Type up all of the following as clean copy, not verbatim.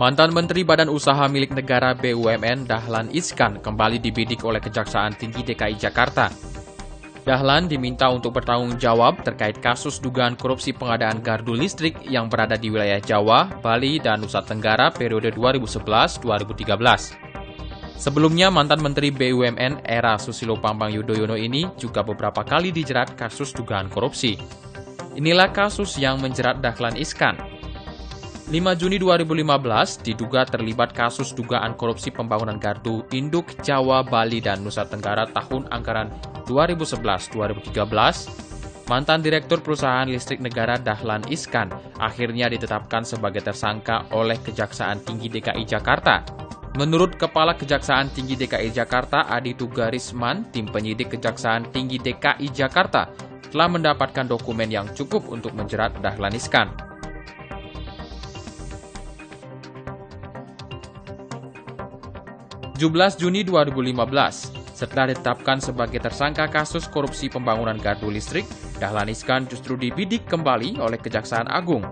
Mantan Menteri Badan Usaha Milik Negara BUMN Dahlan Iskan kembali dibidik oleh Kejaksaan Tinggi DKI Jakarta. Dahlan diminta untuk bertanggung jawab terkait kasus dugaan korupsi pengadaan gardu listrik yang berada di wilayah Jawa, Bali, dan Nusa Tenggara periode 2011-2013. Sebelumnya, mantan Menteri BUMN era Susilo Bambang Yudhoyono ini juga beberapa kali dijerat kasus dugaan korupsi. Inilah kasus yang menjerat Dahlan Iskan. 5 Juni 2015 diduga terlibat kasus dugaan korupsi pembangunan gardu induk Jawa, Bali, dan Nusa Tenggara tahun anggaran 2011-2013. Mantan Direktur Perusahaan Listrik Negara Dahlan Iskan akhirnya ditetapkan sebagai tersangka oleh Kejaksaan Tinggi DKI Jakarta. Menurut Kepala Kejaksaan Tinggi DKI Jakarta Adi Tugarisman, tim penyidik Kejaksaan Tinggi DKI Jakarta telah mendapatkan dokumen yang cukup untuk menjerat Dahlan Iskan. 17 Juni 2015, setelah ditetapkan sebagai tersangka kasus korupsi pembangunan gardu listrik, Dahlan Iskan justru dibidik kembali oleh Kejaksaan Agung.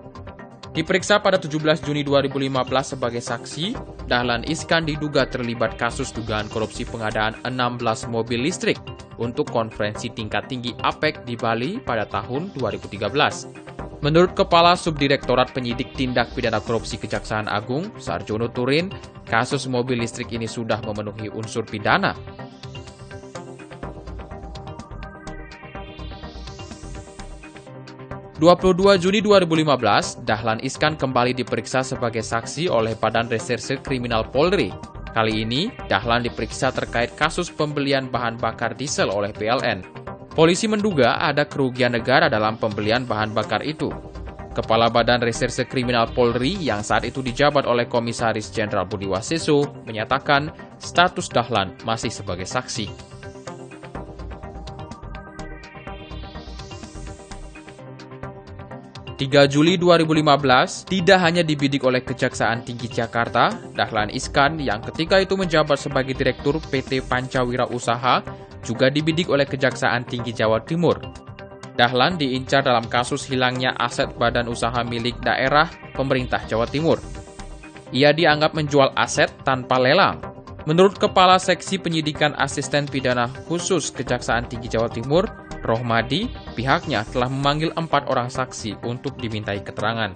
Diperiksa pada 17 Juni 2015 sebagai saksi, Dahlan Iskan diduga terlibat kasus dugaan korupsi pengadaan 16 mobil listrik untuk konferensi tingkat tinggi APEC di Bali pada tahun 2013. Menurut Kepala Subdirektorat Penyidik Tindak Pidana Korupsi Kejaksaan Agung, Sarjono Turin, kasus mobil listrik ini sudah memenuhi unsur pidana. ...22 Juni 2015, Dahlan Iskan kembali diperiksa sebagai saksi oleh Badan Reserse Kriminal Polri. Kali ini, Dahlan diperiksa terkait kasus pembelian bahan bakar diesel oleh PLN. Polisi menduga ada kerugian negara dalam pembelian bahan bakar itu. Kepala Badan Reserse Kriminal Polri yang saat itu dijabat oleh Komisaris Jenderal Budi Waseso menyatakan status Dahlan masih sebagai saksi. ...3 Juli 2015, tidak hanya dibidik oleh Kejaksaan Tinggi Jakarta, Dahlan Iskan yang ketika itu menjabat sebagai Direktur PT Pancawira Usaha, juga dibidik oleh Kejaksaan Tinggi Jawa Timur. Dahlan diincar dalam kasus hilangnya aset badan usaha milik daerah pemerintah Jawa Timur. Ia dianggap menjual aset tanpa lelang. Menurut Kepala Seksi Penyidikan Asisten Pidana Khusus Kejaksaan Tinggi Jawa Timur, Rohmadi, pihaknya telah memanggil 4 orang saksi untuk dimintai keterangan.